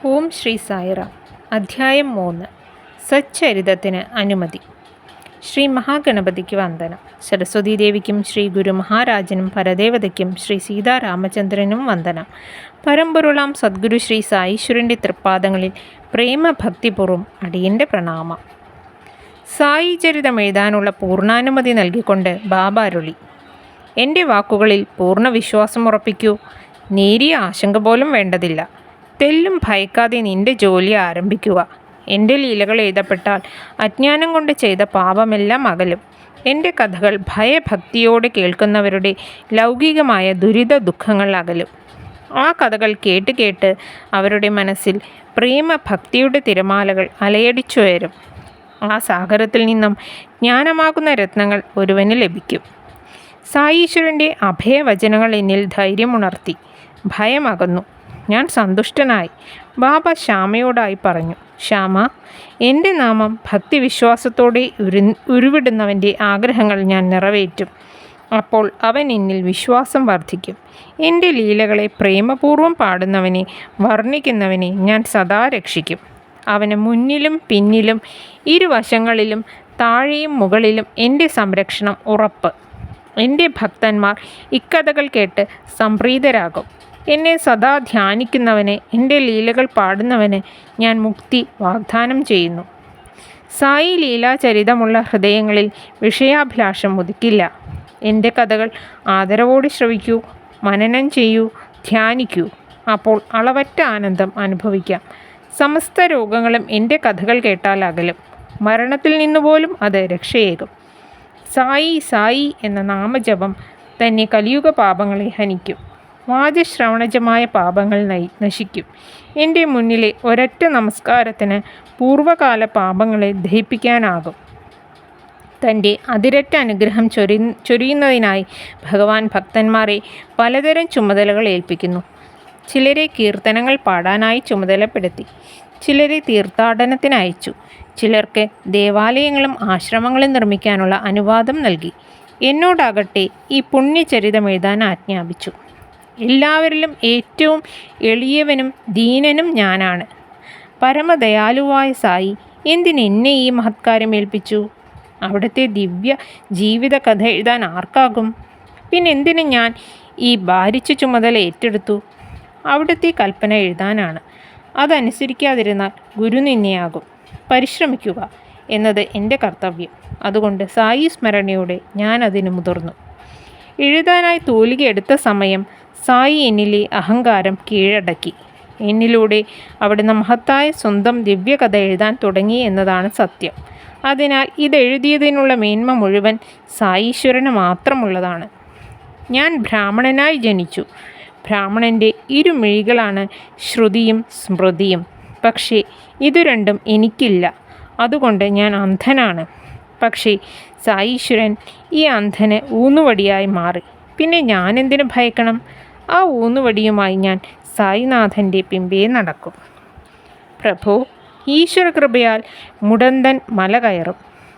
ഓം ശ്രീ സായിറാം. അധ്യായം 3. സച്ചരിതത്തിന് അനുമതി. ശ്രീ മഹാഗണപതിക്ക് വന്ദനം. സരസ്വതീ ദേവിക്കും ശ്രീ ഗുരു മഹാരാജനും പരദേവതയ്ക്കും ശ്രീ സീതാരാമചന്ദ്രനും വന്ദനം. പരമ്പൊരുളാം സദ്ഗുരു ശ്രീ സായീശ്വരൻ്റെ തൃപ്പാദങ്ങളിൽ പ്രേമഭക്തിപൂർവ്വം അടിയൻ്റെ പ്രണാമം. സായി ചരിതം എഴുതാനുള്ള പൂർണ്ണാനുമതി നൽകിക്കൊണ്ട് ബാബ അരുളി. എൻ്റെ വാക്കുകളിൽ പൂർണ്ണ വിശ്വാസം ഉറപ്പിക്കൂ. നേരിയ ആശങ്ക പോലും വേണ്ടതില്ല. തെല്ലും ഭയക്കാതെ നിന്റെ ജോലി ആരംഭിക്കുക. എൻ്റെ ലീലകൾ എഴുതപ്പെട്ടാൽ അജ്ഞാനം കൊണ്ട് ചെയ്ത പാപമെല്ലാം അകലും. എൻ്റെ കഥകൾ ഭയഭക്തിയോടെ കേൾക്കുന്നവരുടെ ലൗകികമായ ദുരിത ദുഃഖങ്ങൾ അകലും. ആ കഥകൾ കേട്ട് കേട്ട് അവരുടെ മനസ്സിൽ പ്രേമഭക്തിയുടെ തിരമാലകൾ അലയടിച്ചുയരും. ആ സാഗരത്തിൽ നിന്നും ജ്ഞാനമാകുന്ന രത്നങ്ങൾ ഒരുവന് ലഭിക്കും. സായീശ്വരൻ്റെ അഭയവചനങ്ങൾ എന്നിൽ ധൈര്യമുണർത്തി. ഭയമകന്നു. ഞാൻ സന്തുഷ്ടനായി. ബാബ ശ്യാമയോടായി പറഞ്ഞു, ശ്യാമ, എൻ്റെ നാമം ഭക്തിവിശ്വാസത്തോടെ ഉരുവിടുന്നവൻ്റെ ആഗ്രഹങ്ങൾ ഞാൻ നിറവേറ്റും. അപ്പോൾ അവൻ എന്നിൽ വിശ്വാസം വർദ്ധിക്കും. എൻ്റെ ലീലകളെ പ്രേമപൂർവ്വം പാടുന്നവനെ, വർണ്ണിക്കുന്നവനെ ഞാൻ സദാ രക്ഷിക്കും. അവന് മുന്നിലും പിന്നിലും ഇരുവശങ്ങളിലും താഴെയും മുകളിലും എൻ്റെ സംരക്ഷണം ഉറപ്പ്. എൻ്റെ ഭക്തന്മാർ ഇക്കഥകൾ കേട്ട് സംപ്രീതരാകും. എന്നെ സദാ ധ്യാനിക്കുന്നവന്, എൻ്റെ ലീലകൾ പാടുന്നവന് ഞാൻ മുക്തി വാഗ്ദാനം ചെയ്യുന്നു. സായി ലീലാചരിതമുള്ള ഹൃദയങ്ങളിൽ വിഷയാഭിലാഷം ഉദിക്കില്ല. എൻ്റെ കഥകൾ ആദരവോടെ ശ്രവിക്കൂ, മനനം ചെയ്യൂ, ധ്യാനിക്കൂ. അപ്പോൾ അളവറ്റ ആനന്ദം അനുഭവിക്കാം. സമസ്ത രോഗങ്ങളും എൻ്റെ കഥകൾ കേട്ടാൽ അകലും. മരണത്തിൽ നിന്നുപോലും അത് രക്ഷയേകും. സായി സായി എന്ന നാമജപം തന്നെ കലിയുഗ പാപങ്ങളെ ഹനിക്കും. വാചശ്രവണജമായ പാപങ്ങൾ നശിക്കും. എൻ്റെ മുന്നിലെ ഒരൊറ്റ നമസ്കാരത്തിന് പൂർവ്വകാല പാപങ്ങളെ ദഹിപ്പിക്കാനാകും. തൻ്റെ അതിരറ്റ അനുഗ്രഹം ചൊരിയുന്നതിനായി ഭഗവാൻ ഭക്തന്മാരെ പലതരം ചുമതലകൾ ഏൽപ്പിക്കുന്നു. ചിലരെ കീർത്തനങ്ങൾ പാടാനായി ചുമതലപ്പെടുത്തി. ചിലരെ തീർത്ഥാടനത്തിന് അയച്ചു. ചിലർക്ക് ദേവാലയങ്ങളും ആശ്രമങ്ങളും നിർമ്മിക്കാനുള്ള അനുവാദം നൽകി. എന്നോടാകട്ടെ ഈ പുണ്യചരിതം എഴുതാൻ ആജ്ഞാപിച്ചു. എല്ലാവരിലും ഏറ്റവും എളിയവനും ദീനനും ഞാനാണ്. പരമദയാലുവായ സായി എന്തിനെന്നെ ഈ മഹത്കാര്യം ഏൽപ്പിച്ചു? അവിടുത്തെ ദിവ്യ ജീവിത കഥ എഴുതാൻ ആർക്കാകും? പിന്നെന്തിന് ഞാൻ ഈ ഭാരിച്ച ചുമതല ഏറ്റെടുത്തു? അവിടുത്തെ കൽപ്പന എഴുതാനാണ്. അതനുസരിക്കാതിരുന്നാൽ ഗുരുനിന്ദയാകും. പരിശ്രമിക്കുക എന്നത് എൻ്റെ കർത്തവ്യം. അതുകൊണ്ട് സായി സ്മരണയോടെ ഞാൻ അതിന് മുതിർന്നു. എഴുതാനായി തൂലിക എടുത്ത സമയം സായി എന്നിലെ അഹങ്കാരം കീഴടക്കി. എന്നിലൂടെ അവിടുന്ന് മഹത്തായ സ്വന്തം ദിവ്യകഥ എഴുതാൻ തുടങ്ങി എന്നതാണ് സത്യം. അതിനാൽ ഇതെഴുതിയതിനുള്ള മേന്മ മുഴുവൻ സായീശ്വരന് മാത്രമുള്ളതാണ്. ഞാൻ ബ്രാഹ്മണനായി ജനിച്ചു. ബ്രാഹ്മണൻ്റെ ഇരുമിഴികളാണ് ശ്രുതിയും സ്മൃതിയും. പക്ഷേ ഇതു രണ്ടും എനിക്കില്ല. അതുകൊണ്ട് ഞാൻ അന്ധനാണ്. പക്ഷേ സായീശ്വരൻ ഈ അന്ധന് ഊന്നുവടിയായി മാറി. പിന്നെ ഞാനെന്തിനു ഭയക്കണം? ആ ഊന്നുവടിയുമായി ഞാൻ സായിനാഥൻ്റെ പിമ്പേ നടക്കും. പ്രഭോ, ഈശ്വരകൃപയാൽ മുടന്തൻ മല കയറും,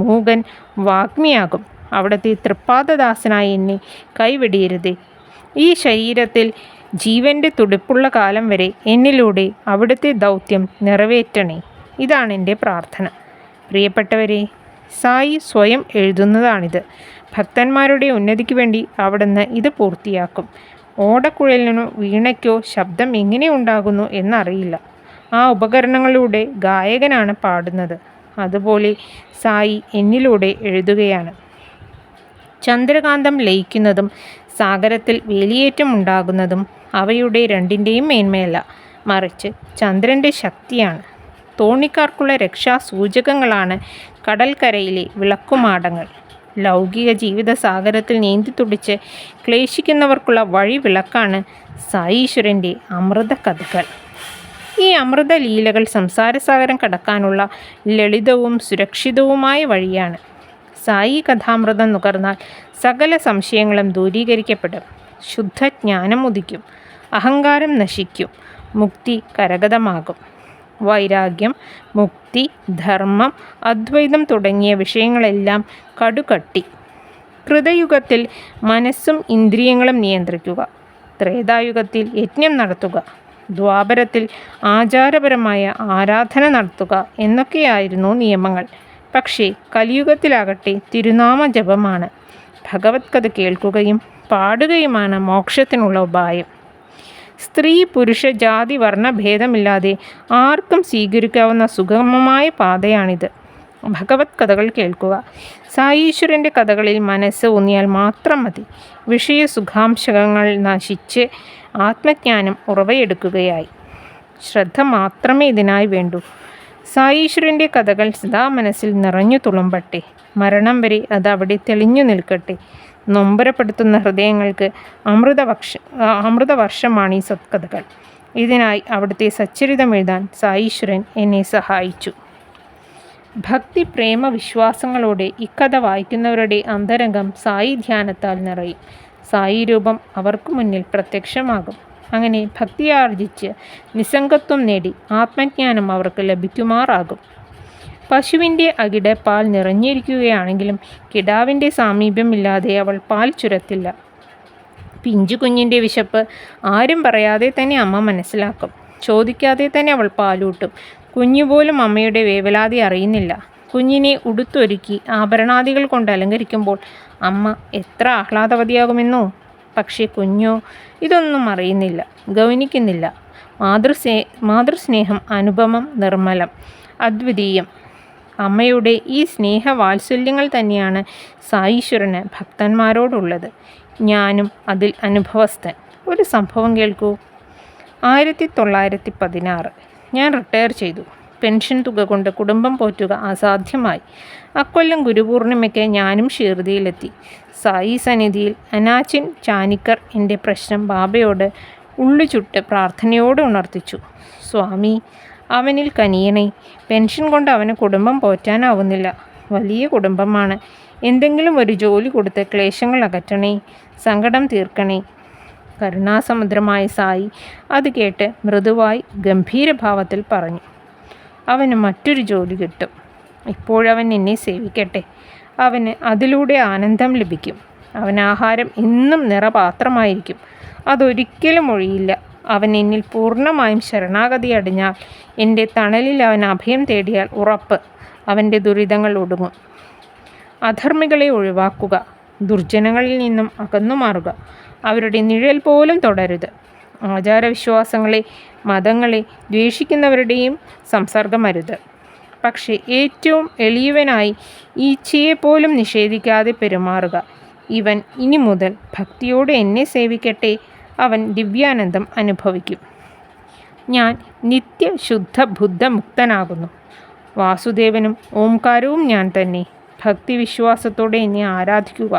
മൂകൻ വാഗ്മിയാകും. അവിടുത്തെ തൃപ്പാദദാസനായി എന്നെ കൈവെടിയരുതേ. ഈ ശരീരത്തിൽ ജീവൻ്റെ തുടിപ്പുള്ള കാലം വരെ എന്നിലൂടെ അവിടുത്തെ ദൗത്യം നിറവേറ്റണേ. ഇതാണ് എൻ്റെ പ്രാർത്ഥന. പ്രിയപ്പെട്ടവരെ, സായി സ്വയം എഴുതുന്നതാണിത്. ഭക്തന്മാരുടെ ഉന്നതിക്ക് വേണ്ടി അവിടുന്ന് ഇത് പൂർത്തിയാക്കും. ഓടക്കുഴലിനോ വീണയ്ക്കോ ശബ്ദം എങ്ങനെ ഉണ്ടാകുന്നു എന്നറിയില്ല. ആ ഉപകരണങ്ങളിലൂടെ ഗായകനാണ് പാടുന്നത്. അതുപോലെ സായി എന്നിലൂടെ എഴുതുകയാണ്. ചന്ദ്രകാന്തം ലയിക്കുന്നതും സാഗരത്തിൽ വേലിയേറ്റം ഉണ്ടാകുന്നതും അവയുടെ രണ്ടിൻ്റെയും മേന്മയല്ല, മറിച്ച് ചന്ദ്രൻ്റെ ശക്തിയാണ്. തോണിക്കാർക്കുള്ള രക്ഷാസൂചകങ്ങളാണ് കടൽക്കരയിലെ വിളക്കുമാടങ്ങൾ. ലൗകിക ജീവിത സാഗരത്തിൽ നീന്തിത്തുടിച്ച് ക്ലേശിക്കുന്നവർക്കുള്ള വഴി വിളക്കാണ് സായീശ്വരൻ്റെ അമൃത കഥകൾ. ഈ അമൃത ലീലകൾ സംസാരസാഗരം കടക്കാനുള്ള ലളിതവും സുരക്ഷിതവുമായ വഴിയാണ്. സായി കഥാമൃതം നുകർന്നാൽ സകല സംശയങ്ങളും ദൂരീകരിക്കപ്പെടും. ശുദ്ധജ്ഞാനം ഉദിക്കും. അഹങ്കാരം നശിക്കും. മുക്തി കരഗതമാകും. വൈരാഗ്യം, മുക്തി, ധർമ്മം, അദ്വൈതം തുടങ്ങിയ വിഷയങ്ങളെല്ലാം കടുകട്ടി. കൃതയുഗത്തിൽ മനസ്സും ഇന്ദ്രിയങ്ങളും നിയന്ത്രിക്കുക. ത്രേതായുഗത്തിൽ യജ്ഞം നടത്തുക. ദ്വാപരത്തിൽ ആചാരപരമായ ആരാധന നടത്തുക എന്നൊക്കെയായിരുന്നു നിയമങ്ങൾ. പക്ഷേ കലിയുഗത്തിലാകട്ടെ തിരുനാമ ജപമാണ്. ഭഗവത് കഥ കേൾക്കുകയും പാടുകയുമാണ് മോക്ഷത്തിനുള്ള ഉപായം. സ്ത്രീ പുരുഷ ജാതി വർണ്ണഭേദമില്ലാതെ ആർക്കും സ്വീകരിക്കാവുന്ന സുഗമമായ പാതയാണിത്. ഭഗവത് കഥകൾ കേൾക്കുക. സായീശ്വരൻ്റെ കഥകളിൽ മനസ്സ് ഊന്നിയാൽ മാത്രം മതി. വിഷയസുഖാംശങ്ങൾ നശിച്ച് ആത്മജ്ഞാനം ഉറവയെടുക്കുകയായി. ശ്രദ്ധ മാത്രമേ ഇതിനായി വേണ്ടൂ. സായീശ്വരൻ്റെ കഥകൾ സദാ മനസ്സിൽ നിറഞ്ഞു തുളുമ്പട്ടെ. മരണം വരെ അത് അവിടെ തെളിഞ്ഞു നിൽക്കട്ടെ. നൊമ്പരപ്പെടുത്തുന്ന ഹൃദയങ്ങൾക്ക് അമൃതവർഷമാണ് ഈ സത്കഥകൾ. ഇതിനായി അവിടുത്തെ സച്ചരിതം എഴുതാൻ സായീശ്വരൻ എന്നെ സഹായിച്ചു. ഭക്തി പ്രേമ വിശ്വാസങ്ങളോടെ ഇക്കഥ വായിക്കുന്നവരുടെ അന്തരംഗം സായി ധ്യാനത്താൽ നിറയും. സായി രൂപം അവർക്ക് മുന്നിൽ പ്രത്യക്ഷമാകും. അങ്ങനെ ഭക്തിയാർജിച്ച് നിസ്സംഗത്വം നേടി ആത്മജ്ഞാനം അവർക്ക് ലഭിക്കുമാറാകും. പശുവിൻ്റെ അകിട് പാൽ നിറഞ്ഞിരിക്കുകയാണെങ്കിലും കിടാവിൻ്റെ സാമീപ്യമില്ലാതെ അവൾ പാൽ ചുരത്തില്ല. പിഞ്ചു കുഞ്ഞിൻ്റെ വിശപ്പ് ആരും പറയാതെ തന്നെ അമ്മ മനസ്സിലാക്കും. ചോദിക്കാതെ തന്നെ അവൾ പാലൂട്ടും. കുഞ്ഞുപോലും അമ്മയുടെ വേവലാതി അറിയുന്നില്ല. കുഞ്ഞിനെ ഉടുത്തൊരുക്കി ആഭരണാദികൾ കൊണ്ട് അലങ്കരിക്കുമ്പോൾ അമ്മ എത്ര ആഹ്ലാദവതിയാകുമെന്നോ. പക്ഷേ കുഞ്ഞോ ഇതൊന്നും അറിയുന്നില്ല, ഗൗനിക്കുന്നില്ല. മാതൃസ്നേഹം അനുപമം, നിർമ്മലം, അദ്വിതീയം. അമ്മയുടെ ഈ സ്നേഹവാത്സല്യങ്ങൾ തന്നെയാണ് സായീശ്വരന് ഭക്തന്മാരോടുള്ളത്. ഞാനും അതിൽ അനുഭവസ്ഥൻ. ഒരു സംഭവം കേൾക്കൂ. 1916 ഞാൻ റിട്ടയർ ചെയ്തു. പെൻഷൻ തുക കൊണ്ട് കുടുംബം പോറ്റുക അസാധ്യമായി. അക്കൊല്ലം ഗുരുപൂർണിമയ്ക്ക് ഞാനും ഷിർദിയിലെത്തി. സായി സന്നിധിയിൽ അനാച്ചിൻ ചാനിക്കർ എൻ്റെ പ്രശ്നം ബാബയോട് ഉള്ളുചുട്ട് പ്രാർത്ഥനയോട് ഉണർത്തിച്ചു. സ്വാമി, അവനിൽ കനിയണേ. പെൻഷൻ കൊണ്ട് അവന് കുടുംബം പോറ്റാനാവുന്നില്ല. വലിയ കുടുംബമാണ്. എന്തെങ്കിലും ഒരു ജോലി കൊടുത്ത് ക്ലേശങ്ങൾ അകറ്റണേ, സങ്കടം തീർക്കണേ. കരുണാസമുദ്രമായ സായി അത് കേട്ട് മൃദുവായി ഗംഭീരഭാവത്തിൽ പറഞ്ഞു, അവന് മറ്റൊരു ജോലി കിട്ടും. ഇപ്പോഴവൻ എന്നെ സേവിക്കട്ടെ. അവന് അതിലൂടെ ആനന്ദം ലഭിക്കും. അവൻ ആഹാരം എന്നും നിറപാത്രമായിരിക്കും. അതൊരിക്കലും ഒഴിയില്ല. അവൻ എന്നിൽ പൂർണ്ണമായും ശരണാഗതി അടിഞ്ഞാൽ, എൻ്റെ തണലിൽ അവൻ അഭയം തേടിയാൽ ഉറപ്പ് അവൻ്റെ ദുരിതങ്ങൾ ഒടുങ്ങും. അധർമ്മികളെ ഒഴിവാക്കുക. ദുർജനങ്ങളിൽ നിന്നും അകന്നു മാറുക. അവരുടെ നിഴൽ പോലും തുടരുത്. ആചാരവിശ്വാസങ്ങളെ, മതങ്ങളെ ദ്വേഷിക്കുന്നവരുടെയും സംസർഗമരുത്. പക്ഷേ ഏറ്റവും എളിയവനായി ഈച്ചയെപ്പോലും നിഷേധിക്കാതെ പെരുമാറുക. ഇവൻ ഇനി മുതൽ ഭക്തിയോടെ എന്നെ സേവിക്കട്ടെ. അവൻ ദിവ്യാനന്ദം അനുഭവിക്കും. ഞാൻ നിത്യശുദ്ധ ബുദ്ധമുക്തനാകുന്നു. വാസുദേവനും ഓംകാരവും ഞാൻ തന്നെ. ഭക്തിവിശ്വാസത്തോടെ എന്നെ ആരാധിക്കുക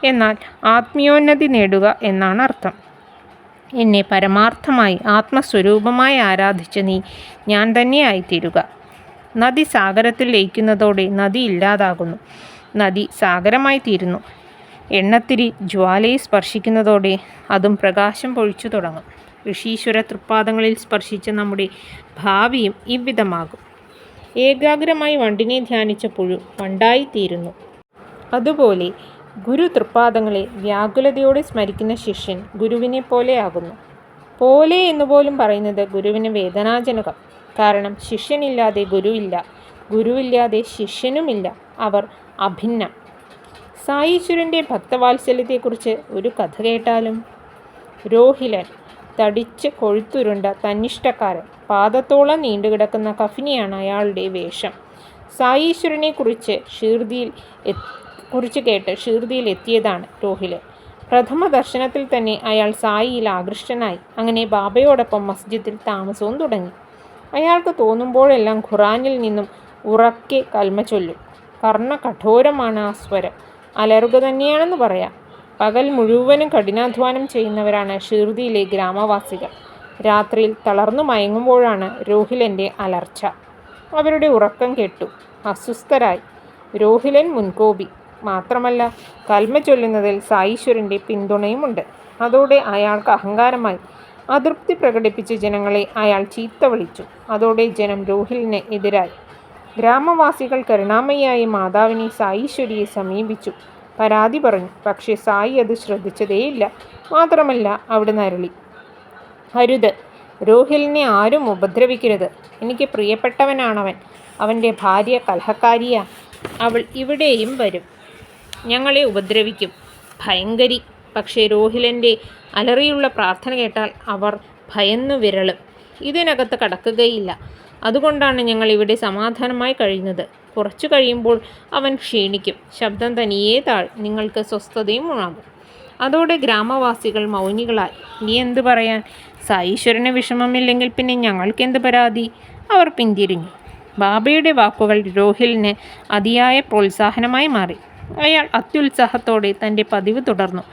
എന്നാൽ ആത്മീയോന്നതി നേടുക എന്നാണ് അർത്ഥം. എന്നെ പരമാർത്ഥമായി ആത്മസ്വരൂപമായി ആരാധിച്ച നീ ഞാൻ തന്നെയായിത്തീരുക. നദി സാഗരത്തിൽ ലയിക്കുന്നതോടെ നദി ഇല്ലാതാകുന്നു. നദി സാഗരമായി തീരുന്നു. എണ്ണത്തിരി ജ്വാലയെ സ്പർശിക്കുന്നതോടെ അതും പ്രകാശം പൊഴിച്ചു തുടങ്ങും. ഋഷീശ്വര തൃപ്പാദങ്ങളിൽ സ്പർശിച്ച നമ്മുടെ ഭാവിയും ഇவ்விധമാകും. ഏകാഗ്രമായി വണ്ടിനെ ധ്യാനിച്ച പുഴു വണ്ടായിത്തീരുന്നു. അതുപോലെ ഗുരു തൃപ്പാദങ്ങളെ വ്യാകുലതയോടെ സ്മരിക്കുന്ന ശിഷ്യൻ ഗുരുവിനെ പോലെയാകുന്നു. പോലെ എന്നുപോലും പറയുന്നത് ഗുരുവിന് വേദനാജനകം. കാരണം ശിഷ്യനില്ലാതെ ഗുരുവില്ല, ഗുരുവില്ലാതെ ശിഷ്യനുമില്ല. അവർ അഭിന്നം. സായീശ്വരൻ്റെ ഭക്തവാത്സല്യത്തെക്കുറിച്ച് ഒരു കഥ കേട്ടാലും. രോഹിലൻ, തടിച്ച് കൊഴുത്തുരുണ്ട തന്നിഷ്ടക്കാരൻ. പാദത്തോളം നീണ്ടുകിടക്കുന്ന കഫിനിയാണ് അയാളുടെ വേഷം. സായീശ്വരനെ കുറിച്ച് കേട്ട് ഷിർദിയിൽ എത്തിയതാണ് രോഹിലൻ. പ്രഥമ ദർശനത്തിൽ തന്നെ അയാൾ സായിയിൽ ആകൃഷ്ടനായി. അങ്ങനെ ബാബയോടൊപ്പം മസ്ജിദിൽ താമസവും തുടങ്ങി. അയാൾക്ക് തോന്നുമ്പോഴെല്ലാം ഖുറാനിൽ നിന്നും ഉറക്കെ കൽമ ചൊല്ലും. കർണകഠോരമാണ് ആ സ്വരം. അലറുക തന്നെയാണെന്ന് പറയാം. പകൽ മുഴുവനും കഠിനാധ്വാനം ചെയ്യുന്നവരാണ് ഷിർദിയിലെ ഗ്രാമവാസികൾ. രാത്രിയിൽ തളർന്നു മയങ്ങുമ്പോഴാണ് രോഹിലൻ്റെ അലർച്ച. അവരുടെ ഉറക്കം കെട്ടു. അസ്വസ്ഥരായി. രോഹിലൻ മുൻകോപി. മാത്രമല്ല, കൽമ ചൊല്ലുന്നതിൽ സായീശ്വരൻ്റെ പിന്തുണയുമുണ്ട്. അതോടെ അയാൾക്ക് അഹങ്കാരമായി. അതൃപ്തി പ്രകടിപ്പിച്ച ജനങ്ങളെ അയാൾ ചീത്ത വിളിച്ചു. അതോടെ ജനം രോഹിലിന് എതിരായി. ഗ്രാമവാസികൾ കരുണാമയിയായ മാതാവിനെ സായീശ്വരിയെ സമീപിച്ചു. പരാതി പറഞ്ഞു. പക്ഷേ സായി അത് ശ്രദ്ധിച്ചതേയില്ല. മാത്രമല്ല, അവിടെ നരളി. അരുത്, രോഹിലിനെ ആരും ഉപദ്രവിക്കരുത്. എനിക്ക് പ്രിയപ്പെട്ടവനാണവൻ. അവൻ്റെ ഭാര്യ കലഹക്കാരിയാ. അവൾ ഇവിടെയും വരും, ഞങ്ങളെ ഉപദ്രവിക്കും. ഭയങ്കരി. പക്ഷേ രോഹിലിൻ്റെ അലറിയുള്ള പ്രാർത്ഥന കേട്ടാൽ അവർ ഭയന്നു വിരളും. ഇതിനകത്ത് കടക്കുകയില്ല. അതുകൊണ്ടാണ് ഞങ്ങൾ ഇവിടെ സമാധാനമായി കഴിയുന്നത്. കുറച്ചു കഴിയുമ്പോൾ അവൻ ക്ഷീണിക്കും. ശബ്ദം തനിയേ നിങ്ങൾക്ക് സ്വസ്ഥതയും ഉണ്ടാകും. അതോടെ ഗ്രാമവാസികൾ മൗനികളായി. ഇനി എന്തു പറയാൻ? സായീശ്വരന് വിഷമമില്ലെങ്കിൽ പിന്നെ ഞങ്ങൾക്കെന്ത് പരാതി? അവർ പിന്തിരിഞ്ഞു. ബാബയുടെ വാക്കുകൾ രോഹിലിന് അതിയായ പ്രോത്സാഹനമായി മാറി. അയാൾ അത്യുത്സാഹത്തോടെ തൻ്റെ പതിവ് തുടർന്നു.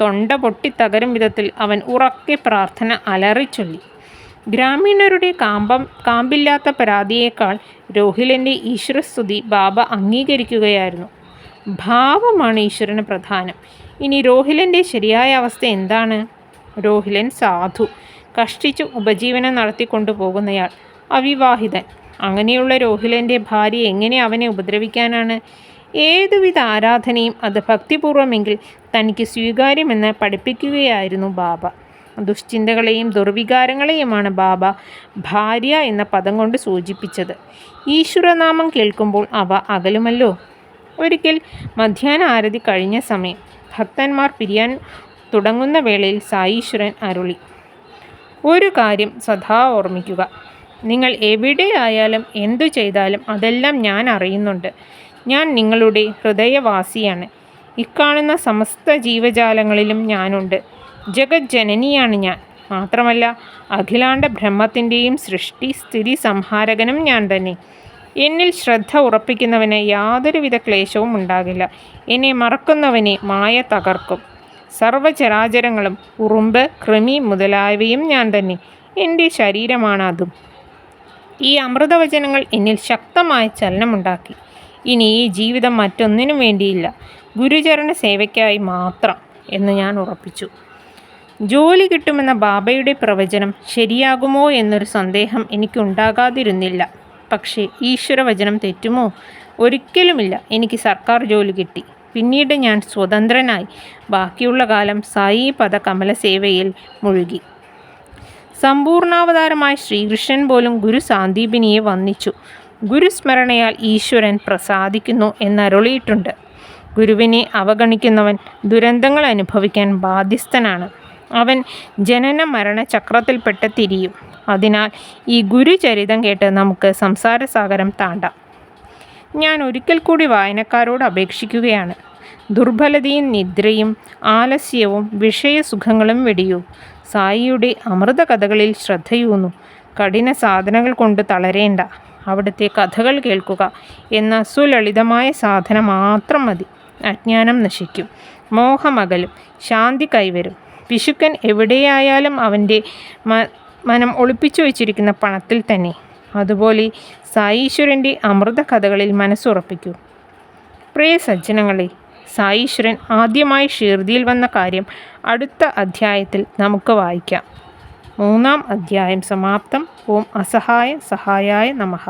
തൊണ്ട പൊട്ടിത്തകരും വിധത്തിൽ അവൻ ഉറക്കെ പ്രാർത്ഥന അലറിച്ചൊല്ലി. ഗ്രാമീണരുടെ കാമ്പില്ലാത്ത പരാതിയേക്കാൾ രോഹിലിൻ്റെ ഈശ്വരസ്തുതി ബാബ അംഗീകരിക്കുകയായിരുന്നു. ഭാവമാണ് ഈശ്വരന് പ്രധാനം. ഇനി രോഹിലിൻ്റെ ശരിയായ അവസ്ഥ എന്താണ്? രോഹിലൻ സാധു, കഷ്ടിച്ച് ഉപജീവനം നടത്തിക്കൊണ്ടു പോകുന്നയാൾ, അവിവാഹിതൻ. അങ്ങനെയുള്ള രോഹിലൻ്റെ ഭാര്യ എങ്ങനെ അവനെ ഉപദ്രവിക്കാനാണ്? ഏതുവിധ ആരാധനയും അത് ഭക്തിപൂർവമെങ്കിൽ തനിക്ക് സ്വീകാര്യമെന്ന് പഠിപ്പിക്കുകയായിരുന്നു ബാബ. ദുശ്ചിന്തകളെയും ദുർവികാരങ്ങളെയുമാണ് ബാബ ഭാര്യ എന്ന പദം കൊണ്ട് സൂചിപ്പിച്ചത്. ഈശ്വരനാമം കേൾക്കുമ്പോൾ അവ അകലുമല്ലോ. ഒരിക്കൽ മധ്യാഹ്ന ആരതി കഴിഞ്ഞ സമയം ഭക്തന്മാർ പിരിയാൻ തുടങ്ങുന്ന വേളയിൽ സായീശ്വരൻ അരുളി, ഒരു കാര്യം സദാ ഓർമ്മിക്കുക. നിങ്ങൾ എവിടെയായാലും എന്തു ചെയ്താലും അതെല്ലാം ഞാൻ അറിയുന്നുണ്ട്. ഞാൻ നിങ്ങളുടെ ഹൃദയവാസിയാണ്. ഇക്കാണുന്ന സമസ്ത ജീവജാലങ്ങളിലും ഞാനുണ്ട്. ജഗജ്ജനനിയാണ് ഞാൻ. മാത്രമല്ല, അഖിലാണ്ട ബ്രഹ്മത്തിൻ്റെയും സൃഷ്ടി സ്ഥിതി സംഹാരകനും ഞാൻ തന്നെ. എന്നിൽ ശ്രദ്ധ ഉറപ്പിക്കുന്നവന് യാതൊരുവിധ ക്ലേശവും ഉണ്ടാകില്ല. എന്നെ മറക്കുന്നവനെ മായ തകർക്കും. സർവചരാചരങ്ങളും ഉറുമ്പ്, കൃമി മുതലായവയും ഞാൻ തന്നെ. എൻ്റെ ശരീരമാണ് അതും. ഈ അമൃതവചനങ്ങൾ എന്നിൽ ശക്തമായ ചലനമുണ്ടാക്കി. ഇനി ഈ ജീവിതം മറ്റൊന്നിനും വേണ്ടിയില്ല, ഗുരുചരണ സേവയ്ക്കായി മാത്രം എന്ന് ഞാൻ ഉറപ്പിച്ചു. ജോലി കിട്ടുമെന്ന ബാബയുടെ പ്രവചനം ശരിയാകുമോ എന്നൊരു സന്ദേഹം എനിക്കുണ്ടാകാതിരുന്നില്ല. പക്ഷേ ഈശ്വരവചനം തെറ്റുമോ? ഒരിക്കലുമില്ല. എനിക്ക് സർക്കാർ ജോലി കിട്ടി. പിന്നീട് ഞാൻ സ്വതന്ത്രനായി. ബാക്കിയുള്ള കാലം സായി പദ കമലസേവയിൽ മുഴുകി. സമ്പൂർണാവതാരമായ ശ്രീകൃഷ്ണൻ പോലും ഗുരു സാന്ദീപിനിയെ വന്ദിച്ചു. ഗുരുസ്മരണയാൽ ഈശ്വരൻ പ്രസാദിക്കുന്നു എന്നരുളിയിട്ടുണ്ട്. ഗുരുവിനെ അവഗണിക്കുന്നവൻ ദുരന്തങ്ങൾ അനുഭവിക്കാൻ ബാധ്യസ്ഥനാണ്. അവൻ ജനന മരണ ചക്രത്തിൽപ്പെട്ട് തിരിയും. അതിനാൽ ഈ ഗുരുചരിതം കേട്ട് നമുക്ക് സംസാരസാഗരം താണ്ടാം. ഞാൻ ഒരിക്കൽ കൂടി വായനക്കാരോട് അപേക്ഷിക്കുകയാണ്. ദുർബലതയും നിദ്രയും ആലസ്യവും വിഷയസുഖങ്ങളും വെടിയൂ. സായിയുടെ അമൃത കഥകളിൽ ശ്രദ്ധയൂന്നു. കഠിന സാധനകൾ കൊണ്ട് തളരേണ്ട. അവിടുത്തെ കഥകൾ കേൾക്കുക എന്ന സുലളിതമായ സാധന മാത്രം മതി. അജ്ഞാനം നശിക്കും, മോഹമകലും, ശാന്തി കൈവരും. പിശുക്കൻ എവിടെയായാലും അവൻ്റെ മനം ഒളിപ്പിച്ചു വച്ചിരിക്കുന്ന പണത്തിൽ തന്നെ. അതുപോലെ സായീശ്വരൻ്റെ അമൃത കഥകളിൽ മനസ്സുറപ്പിക്കൂ. പ്രിയ സജ്ജനങ്ങളെ, സായീശ്വരൻ ആദ്യമായി ഷിർദിയിൽ വന്ന കാര്യം അടുത്ത അധ്യായത്തിൽ നമുക്ക് വായിക്കാം. 3-ാം അധ്യായം സമാപ്തം. ഓം അസഹായ സഹായായ നമഃ.